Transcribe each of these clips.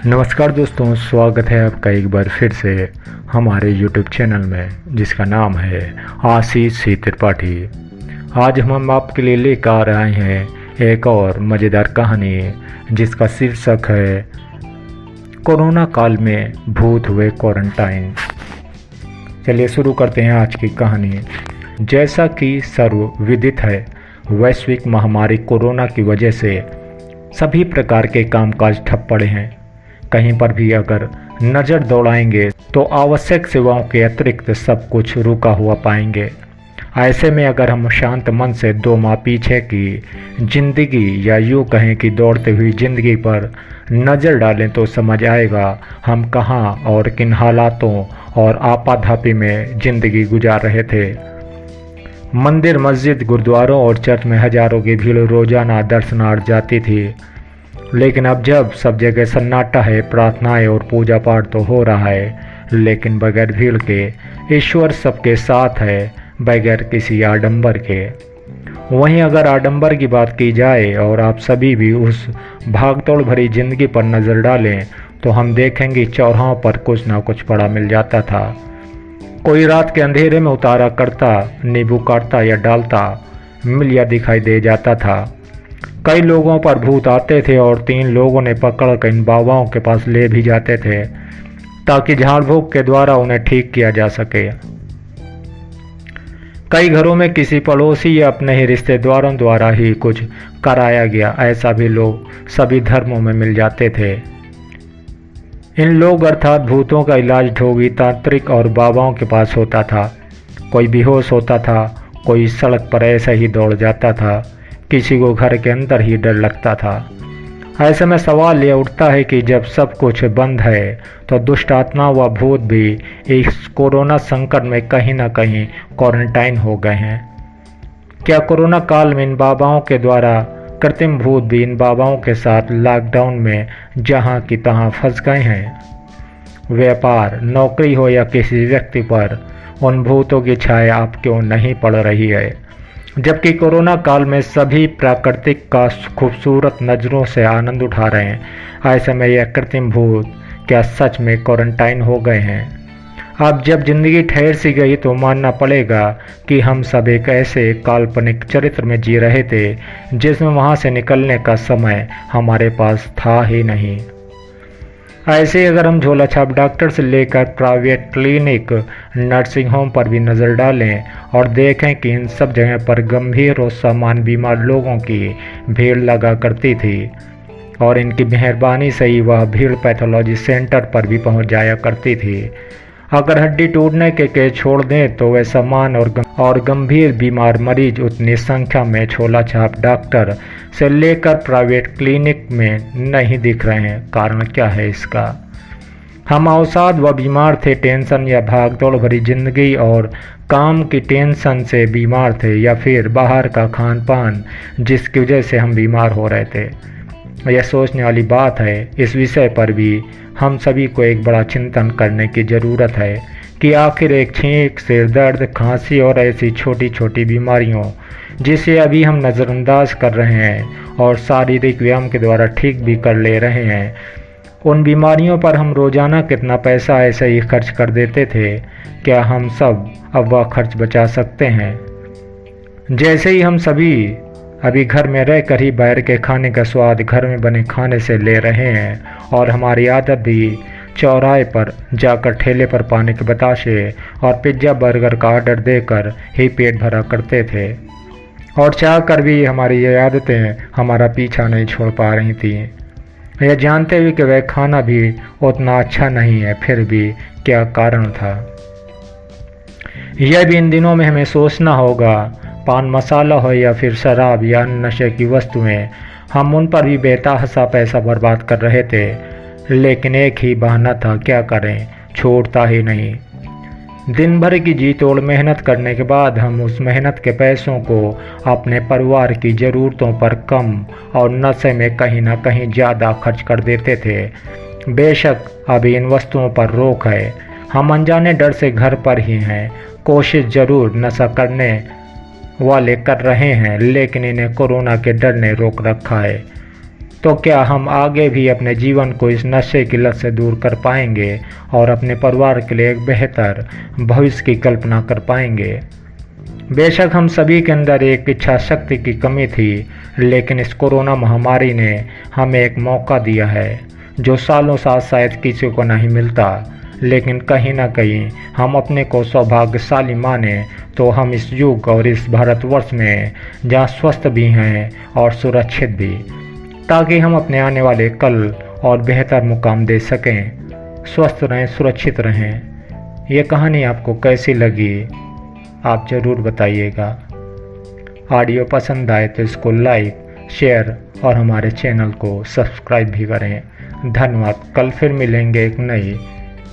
नमस्कार दोस्तों, स्वागत है आपका एक बार फिर से हमारे YouTube चैनल में जिसका नाम है आशीष सी त्रिपाठी। आज हम आपके लिए लेकर आ रहे हैं एक और मज़ेदार कहानी जिसका शीर्षक है कोरोना काल में भूत हुए क्वारंटाइन। चलिए शुरू करते हैं आज की कहानी। जैसा कि सर्वविदित है, वैश्विक महामारी कोरोना की वजह से सभी प्रकार के कामकाज ठप पड़े हैं। कहीं पर भी अगर नज़र दौड़ाएंगे तो आवश्यक सेवाओं के अतिरिक्त सब कुछ रुका हुआ पाएंगे। ऐसे में अगर हम शांत मन से 2 माह पीछे की जिंदगी या यूँ कहें कि दौड़ती हुई जिंदगी पर नज़र डालें तो समझ आएगा हम कहाँ और किन हालातों और आपाधापी में ज़िंदगी गुजार रहे थे। मंदिर, मस्जिद, गुरुद्वारों और चर्च में हज़ारों की भीड़ रोज़ाना दर्शनार्थ जाती थी, लेकिन अब जब सब जगह सन्नाटा है, प्रार्थनाएं और पूजा पाठ तो हो रहा है, लेकिन बगैर भीड़ के। ईश्वर सबके साथ है, बगैर किसी आडंबर के। वहीं अगर आडंबर की बात की जाए और आप सभी भी उस भागदौड़ भरी जिंदगी पर नज़र डालें तो हम देखेंगे चौराहों पर कुछ ना कुछ पड़ा मिल जाता था। कोई रात के अंधेरे में उतारा करता, नींबू काटता या डालता मिल या दिखाई दे जाता था। कई लोगों पर भूत आते थे और 3 लोगों ने पकड़ कर इन बाबाओं के पास ले भी जाते थे ताकि झाड़ फूक के द्वारा उन्हें ठीक किया जा सके। कई घरों में किसी पड़ोसी या अपने ही रिश्तेदारों द्वारा ही कुछ कराया गया, ऐसा भी लोग सभी धर्मों में मिल जाते थे। इन लोग अर्थात भूतों का इलाज ढोंगी, तांत्रिक और बाबाओं के पास होता था। कोई बेहोश होता था, कोई सड़क पर ऐसे ही दौड़ जाता था, किसी को घर के अंदर ही डर लगता था। ऐसे में सवाल यह उठता है कि जब सब कुछ बंद है तो दुष्ट आत्मा व भूत भी इस कोरोना संकट में कहीं ना कहीं क्वारंटाइन हो गए हैं। क्या कोरोना काल में इन बाबाओं के द्वारा कृत्रिम भूत भी इन बाबाओं के साथ लॉकडाउन में जहां की तहां फंस गए हैं? व्यापार, नौकरी हो या किसी व्यक्ति पर उन भूतों की छाया आप क्यों नहीं पड़ रही है, जबकि कोरोना काल में सभी प्राकृतिक का खूबसूरत नज़रों से आनंद उठा रहे हैं? ऐसे में यह कृत्रिम भूत क्या सच में क्वारंटाइन हो गए हैं? अब जब जिंदगी ठहर सी गई तो मानना पड़ेगा कि हम सब एक ऐसे काल्पनिक चरित्र में जी रहे थे जिसमें वहां से निकलने का समय हमारे पास था ही नहीं। ऐसे अगर हम झोला छाप डॉक्टर से लेकर प्राइवेट क्लिनिक, नर्सिंग होम पर भी नज़र डालें और देखें कि इन सब जगह पर गंभीर और सामान्य बीमार लोगों की भीड़ लगा करती थी और इनकी मेहरबानी से ही वह भीड़ पैथोलॉजी सेंटर पर भी पहुंच जाया करती थी। अगर हड्डी टूटने के केस छोड़ दें तो वे सामान्य और गंभीर बीमार मरीज उतनी संख्या में झोला छाप डॉक्टर से लेकर प्राइवेट क्लिनिक में नहीं दिख रहे हैं। कारण क्या है इसका? हम अवसाद व बीमार थे, टेंशन या भागदौड़ भरी जिंदगी और काम की टेंशन से बीमार थे, या फिर बाहर का खान पान जिसकी वजह से हम बीमार हो रहे थे? यह सोचने वाली बात है। इस विषय पर भी हम सभी को एक बड़ा चिंतन करने की ज़रूरत है कि आखिर एक छींक, सिर दर्द, खांसी और ऐसी छोटी छोटी बीमारियों जिसे अभी हम नज़रअंदाज कर रहे हैं और शारीरिक व्यायाम के द्वारा ठीक भी कर ले रहे हैं, उन बीमारियों पर हम रोज़ाना कितना पैसा ऐसे ही खर्च कर देते थे? क्या हम सब अब वह खर्च बचा सकते हैं? जैसे ही हम सभी अभी घर में रहकर ही बाहर के खाने का स्वाद घर में बने खाने से ले रहे हैं और हमारी आदत भी चौराहे पर जाकर ठेले पर पानी के बताशे और पिज्ज़ा बर्गर का ऑर्डर देकर ही पेट भरा करते थे, और चाह कर भी हमारी ये आदतें हमारा पीछा नहीं छोड़ पा रही थी। यह जानते हुए कि वह खाना भी उतना अच्छा नहीं है, फिर भी क्या कारण था? यह भी इन दिनों में हमें सोचना होगा। पान मसाला हो या फिर शराब या अन्य नशे की वस्तुएं, हम उन पर भी बेतहाशा पैसा बर्बाद कर रहे थे, लेकिन एक ही बहाना था, क्या करें, छूटता ही नहीं। दिन भर की जी तोड़ मेहनत करने के बाद हम उस मेहनत के पैसों को अपने परिवार की ज़रूरतों पर कम और नशे में कहीं ना कहीं ज़्यादा खर्च कर देते थे। बेशक अभी इन वस्तुओं पर रोक है, हम अनजाने डर से घर पर ही हैं, कोशिश ज़रूर नशा करने वाले कर रहे हैं, लेकिन इन्हें कोरोना के डर ने रोक रखा है। तो क्या हम आगे भी अपने जीवन को इस नशे की लत से दूर कर पाएंगे और अपने परिवार के लिए एक बेहतर भविष्य की कल्पना कर पाएंगे? बेशक हम सभी के अंदर एक इच्छा शक्ति की कमी थी, लेकिन इस कोरोना महामारी ने हमें एक मौका दिया है जो सालों साल शायद किसी को नहीं मिलता। लेकिन कहीं ना कहीं हम अपने को सौभाग्यशाली माने तो हम इस युग और इस भारतवर्ष में जहाँ स्वस्थ भी हैं और सुरक्षित भी, ताकि हम अपने आने वाले कल और बेहतर मुकाम दे सकें। स्वस्थ रहें, सुरक्षित रहें। ये कहानी आपको कैसी लगी आप ज़रूर बताइएगा। ऑडियो पसंद आए तो इसको लाइक, शेयर और हमारे चैनल को सब्सक्राइब भी करें। धन्यवाद। कल फिर मिलेंगे एक नई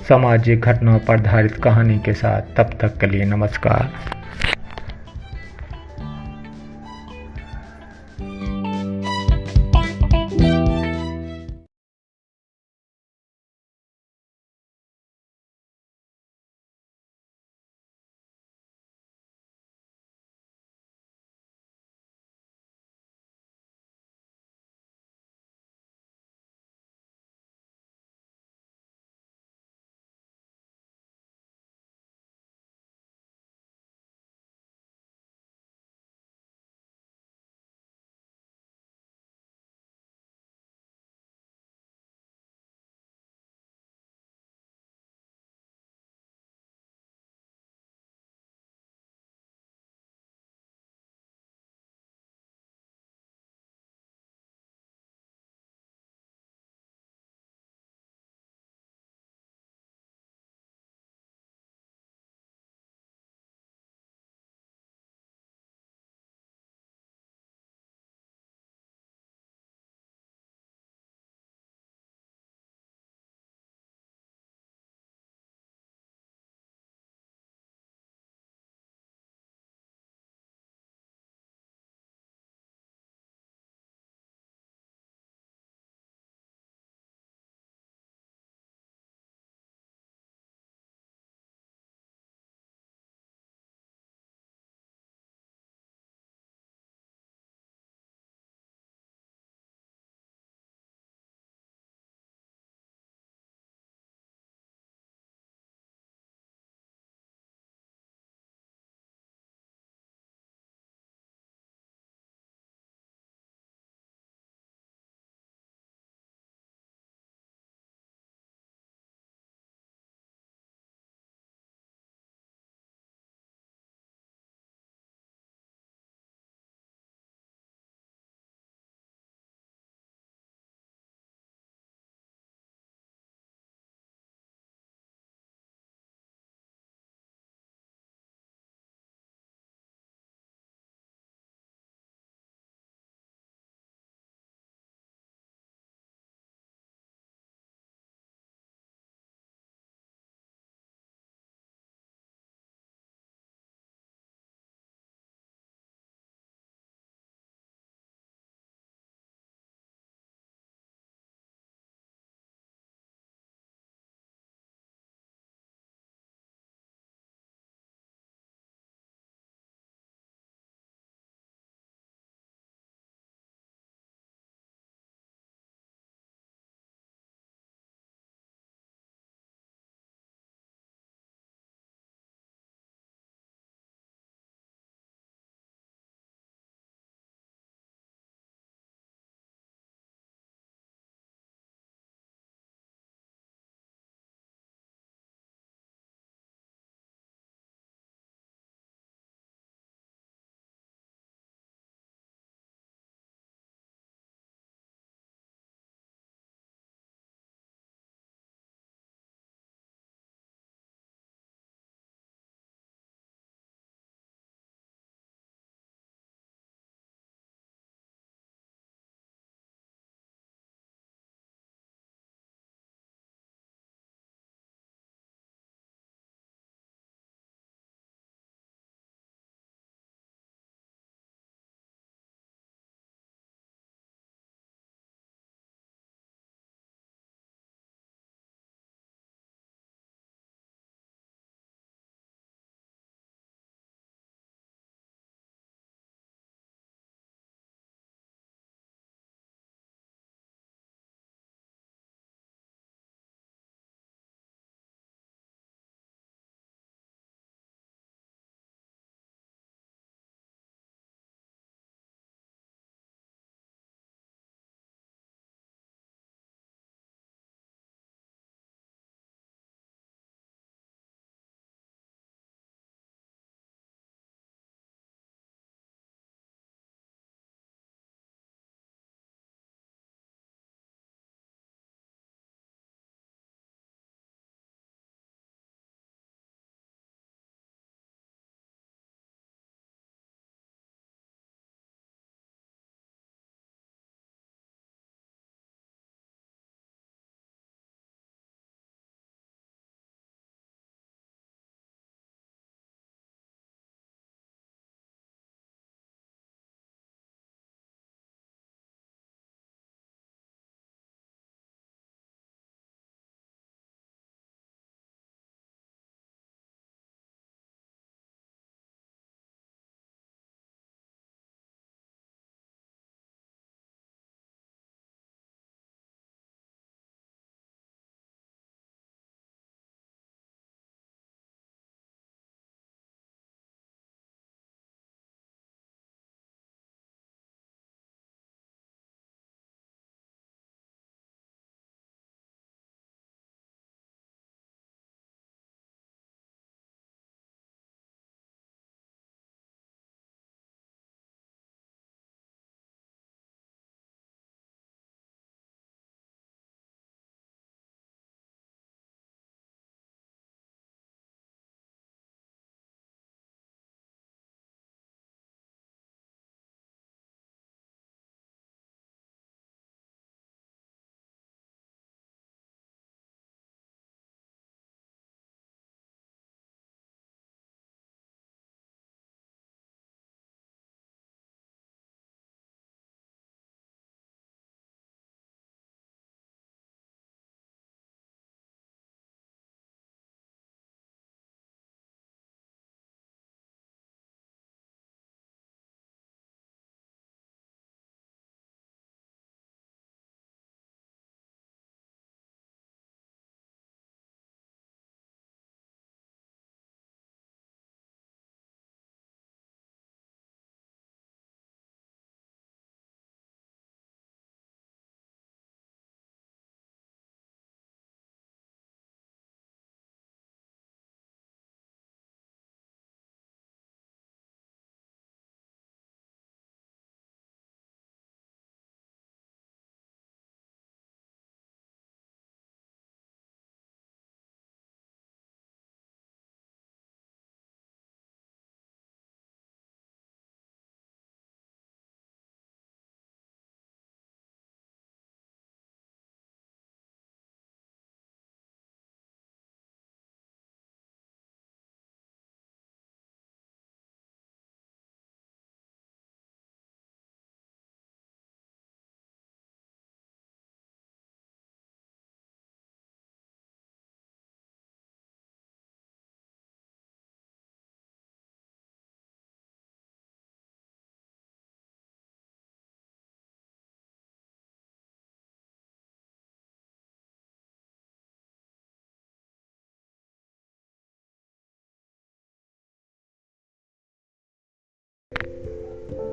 सामाजिक घटनाओं पर आधारित कहानी के साथ। तब तक के लिए नमस्कार।